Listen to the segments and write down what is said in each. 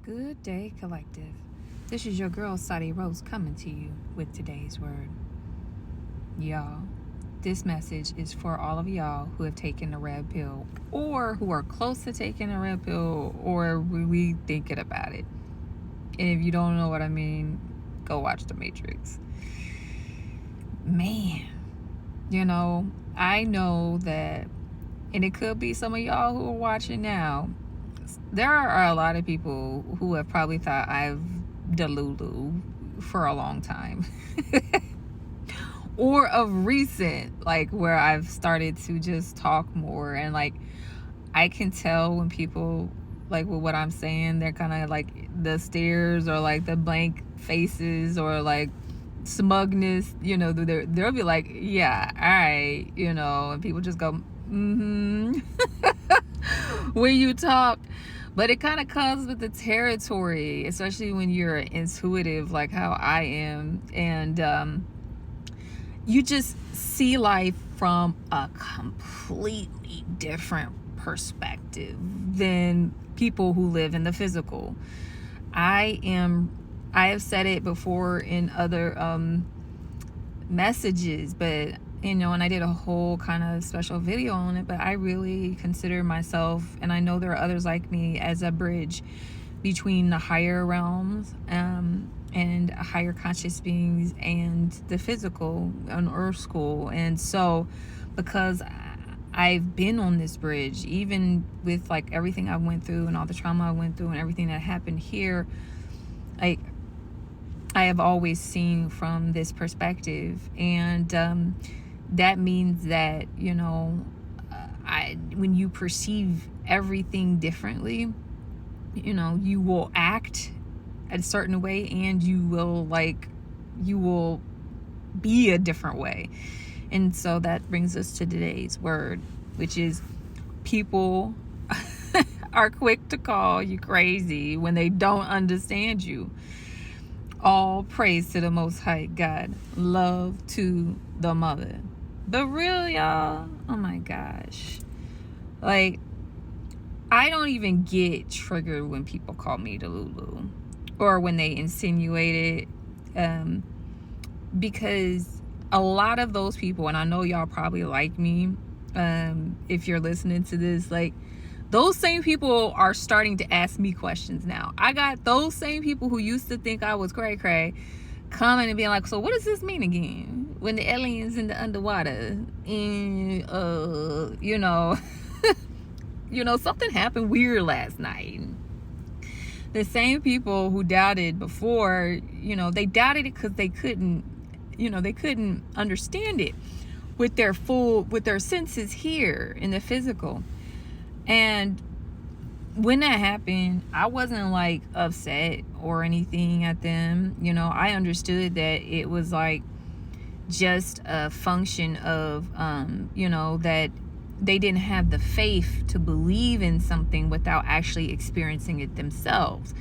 Good day, collective. This is your girl, Sadie Rose, coming to you with today's word. Y'all, this message is for all of y'all who have taken the red pill or who are close to taking the red pill or really thinking about it. And if you don't know what I mean, go watch The Matrix. Man, I know that, and it could be some of y'all who are watching now, there are a lot of people who have probably thought I've delulu for a long time. Or of recent, like where I've started to just talk more, and like I can tell when people, like with what I'm saying, they're kind of like the stares or like the blank faces or like smugness, they'll be like, yeah, all right, and people just go, when you talk. But it kind of comes with the territory, especially when you're intuitive like how I am, and you just see life from a completely different perspective than people who live in the physical. I have said it before in other messages, but and I did a whole kind of special video on it, but I really consider myself, and I know there are others like me, as a bridge between the higher realms and higher conscious beings and the physical on Earth School. And so because I've been on this bridge, even with like everything I went through and all the trauma I went through and everything that happened here, like I have always seen from this perspective. And that means that when you perceive everything differently, you will act a certain way, and you will be a different way. And so that brings us to today's word, which is people are quick to call you crazy when they don't understand you. All praise to the Most High God. Love to the mother. But real, y'all, oh my gosh. Like, I don't even get triggered when people call me Delulu or when they insinuate it, because a lot of those people, and I know y'all probably like me, if you're listening to this, like those same people are starting to ask me questions now. I got those same people who used to think I was cray cray coming and being like, so what does this mean again? When the aliens in the underwater and something happened weird last night. The same people who doubted before, they doubted it because they couldn't understand it with their senses here in the physical. And when that happened, I wasn't like upset or anything at them. I understood that it was like just a function of, that they didn't have the faith to believe in something without actually experiencing it themselves.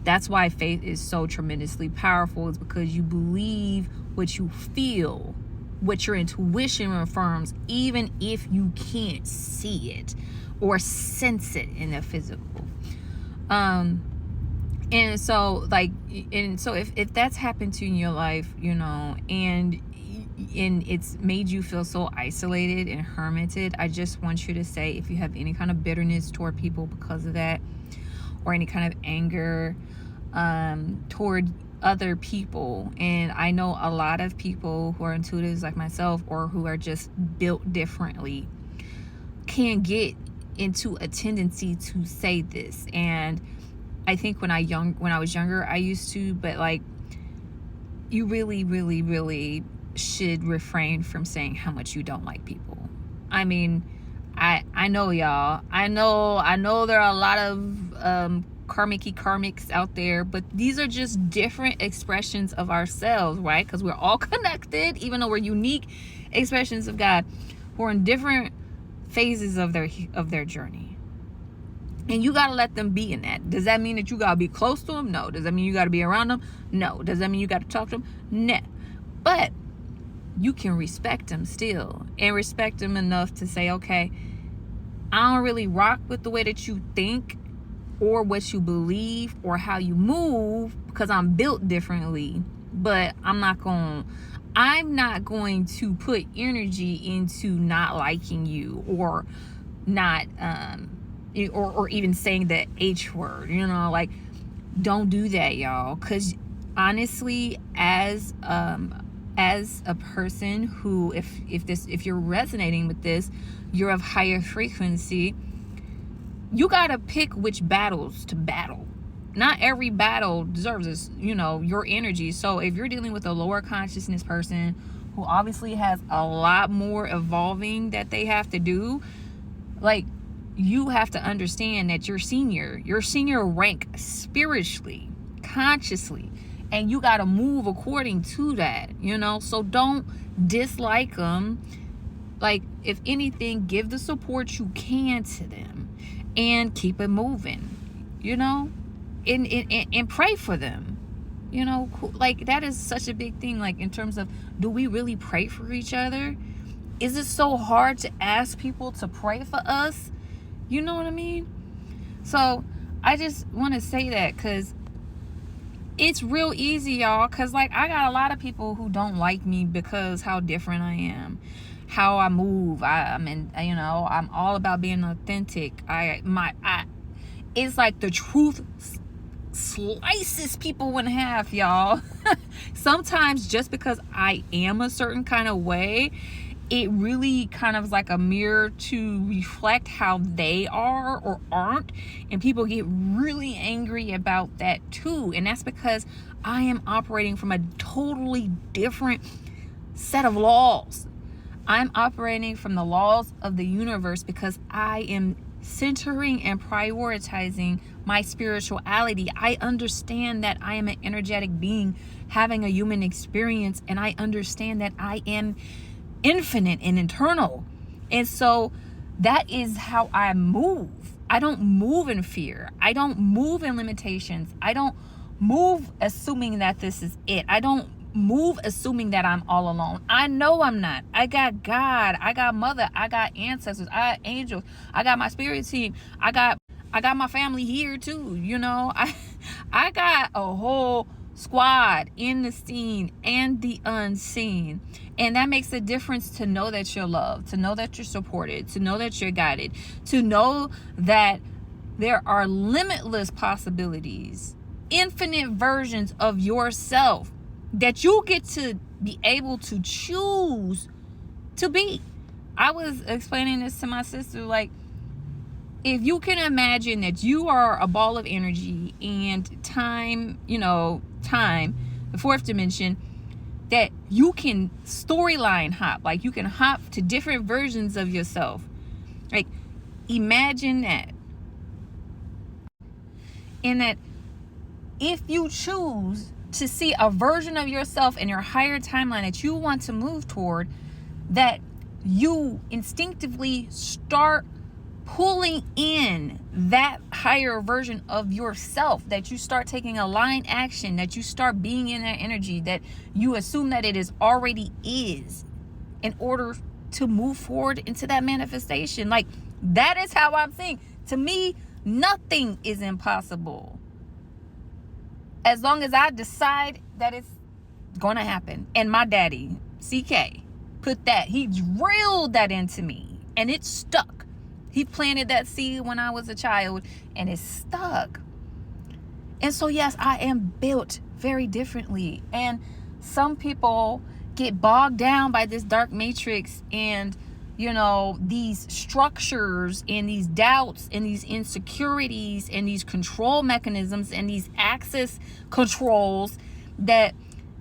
That's why faith is so tremendously powerful, is because you believe what you feel, what your intuition affirms, even if you can't see it or sense it in the physical. And so if that's happened to you in your life, and it's made you feel so isolated and hermited, I just want you to say, if you have any kind of bitterness toward people because of that, or any kind of anger toward other people, and I know a lot of people who are intuitives like myself, or who are just built differently, can get into a tendency to say this. And I think when I was younger, I used to, but like, you really, really, really should refrain from saying how much you don't like people. I mean, I know y'all. I know there are a lot of karmics out there, but these are just different expressions of ourselves, right? Because we're all connected, even though we're unique expressions of God. We're in different phases of their journey. And you got to let them be in that. Does that mean that you got to be close to them? No. Does that mean you got to be around them? No. Does that mean you got to talk to them? No. But you can respect them still, and respect them enough to say, okay, I don't really rock with the way that you think, or what you believe or how you move, because I'm built differently. But I'm not going to put energy into not liking you, or not or even saying the H word, like, don't do that, y'all. Because honestly, as a person who, if you're resonating with this, you're of higher frequency, you gotta pick which battles to battle. Not every battle deserves this, your energy. So if you're dealing with a lower consciousness person who obviously has a lot more evolving that they have to do, like, you have to understand that you're senior rank spiritually, consciously, and you got to move according to that, so don't dislike them. Like, if anything, give the support you can to them and keep it moving, and pray for them. Like, that is such a big thing. Like, in terms of, do we really pray for each other? Is it so hard to ask people to pray for us? You know what I mean? So I just want to say that, because it's real easy, y'all. Because, like, I got a lot of people who don't like me because how different I am, how I move. I'm all about being authentic. It's like the truth slices people in half, y'all. Sometimes just because I am a certain kind of way, it really kind of is like a mirror to reflect how they are or aren't. And people get really angry about that too. And that's because I am operating from a totally different set of laws. I'm operating from the laws of the universe because I am centering and prioritizing my spirituality. I understand that I am an energetic being having a human experience, and I understand that I am infinite and eternal. And so that is how I move. I don't move in fear. I don't move in limitations. I don't move assuming that this is it. I don't move assuming that I'm all alone. I know I'm not. I got God. I got mother. I got ancestors. I got angels. I got my spirit team. I got my family here too. I got a whole squad in the seen and the unseen. And that makes a difference, to know that you're loved, to know that you're supported, to know that you're guided, to know that there are limitless possibilities, infinite versions of yourself that you get to be able to choose to be. I was explaining this to my sister, like, if you can imagine that you are a ball of energy and time, the fourth dimension, that you can storyline hop, like you can hop to different versions of yourself. Like, imagine that. And that if you choose to see a version of yourself in your higher timeline that you want to move toward, that you instinctively start pulling in that higher version of yourself, that you start taking aligned action, that you start being in that energy, that you assume that it is already is, in order to move forward into that manifestation. Like, that is how I'm seeing. To me, nothing is impossible as long as I decide that it's gonna happen. And my daddy, CK, he drilled that into me, and it stuck. He planted that seed when I was a child, and it stuck. And so, yes, I am built very differently. And some people get bogged down by this dark matrix and, these structures and these doubts and these insecurities and these control mechanisms and these access controls, that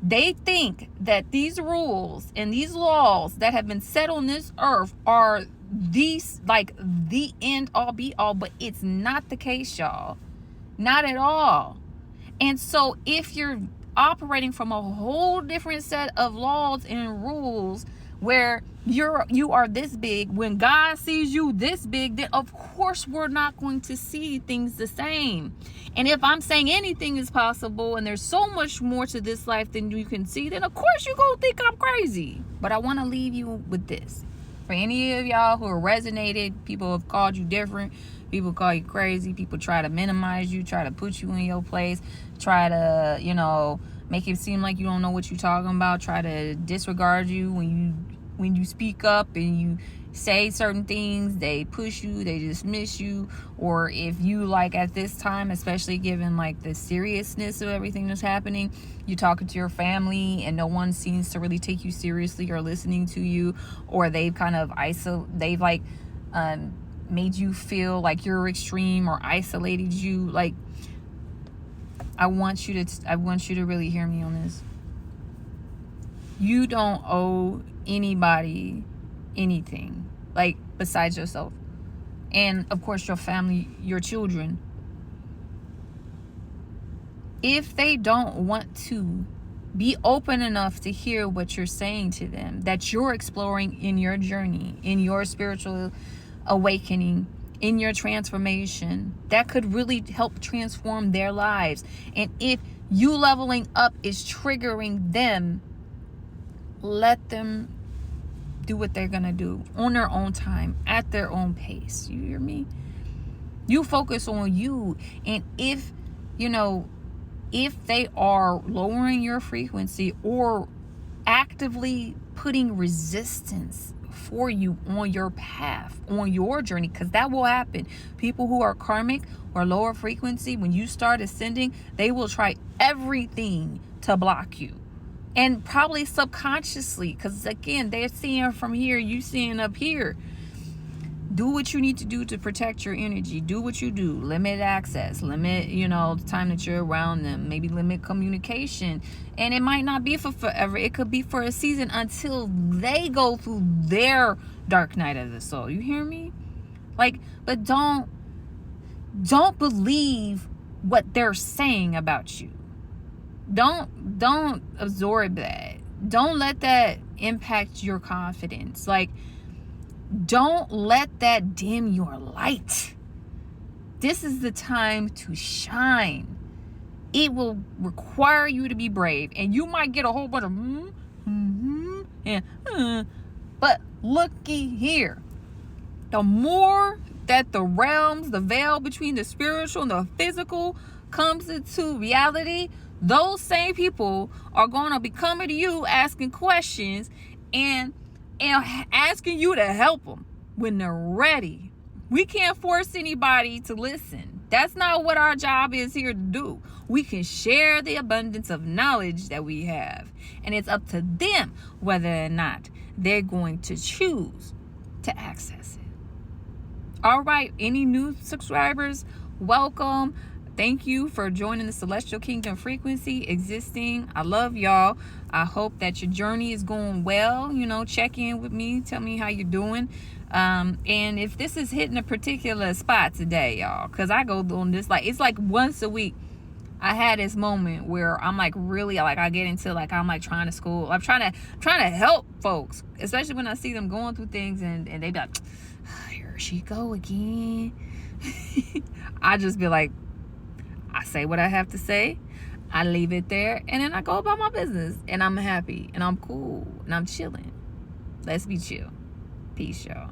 they think that these rules and these laws that have been set on this earth are these, like, the end all be all. But it's not the case, y'all. Not at all. And so if you're operating from a whole different set of laws and rules, where you are this big, when God sees you this big, then of course we're not going to see things the same. And if I'm saying anything is possible and there's so much more to this life than you can see, then of course you're gonna think I'm crazy. But I want to leave you with this. For any of y'all who are resonated, people have called you different, People call you crazy. People try to minimize you, try to put you in your place, try to, you know, make it seem like you don't know what you're talking about, try to disregard you when you speak up and you say certain things. They push you, they dismiss you. Or if you, like, at this time, especially given like the seriousness of everything that's happening, you're talking to your family and no one seems to really take you seriously or listening to you, or they've kind of they've like made you feel like you're extreme or isolated you. Like, I want you to really hear me on this. You don't owe anybody anything, like, besides yourself and of course your family, your children. If they don't want to be open enough to hear what you're saying to them, that you're exploring in your journey, in your spiritual awakening, in your transformation, that could really help transform their lives. And if you leveling up is triggering them, let them do what they're gonna do on their own time, at their own pace. You hear me? You focus on you. And if, you know, if they are lowering your frequency or actively putting resistance for you on your path, on your journey, because that will happen. People who are karmic or lower frequency, when you start ascending, they will try everything to block you. And probably subconsciously, because again, they're seeing from here, you seeing up here. Do what you need to do to protect your energy. Do what you do. Limit access. Limit, you know, the time that you're around them. Maybe limit communication. And it might not be for forever. It could be for a season until they go through their dark night of the soul. You hear me? Like, but don't believe what they're saying about you. Don't absorb that. Don't let that impact your confidence. Like, don't let that dim your light. This is the time to shine. It will require you to be brave. And you might get a whole bunch of but looky here. The more that the realms, the veil between the spiritual and the physical comes into reality, those same people are going to be coming to you asking questions and asking you to help them when they're ready. We can't force anybody to listen. That's not what our job is here to do. We can share the abundance of knowledge that we have, and it's up to them whether or not they're going to choose to access it. All right, any new subscribers, welcome. Thank you for joining the Celestial Kingdom Frequency Existing. I love y'all. I hope that your journey is going well. You know, check in with me. Tell me how you're doing. And if this is hitting a particular spot today, y'all, because I go on this, like, it's like once a week. I had this moment where I'm like, really, like, I get into, like, I'm like trying to school. I'm trying to help folks, especially when I see them going through things and they be like, here she go again. I just be like, I say what I have to say, I leave it there, and then I go about my business, and I'm happy, and I'm cool, and I'm chilling. Let's be chill. Peace, y'all.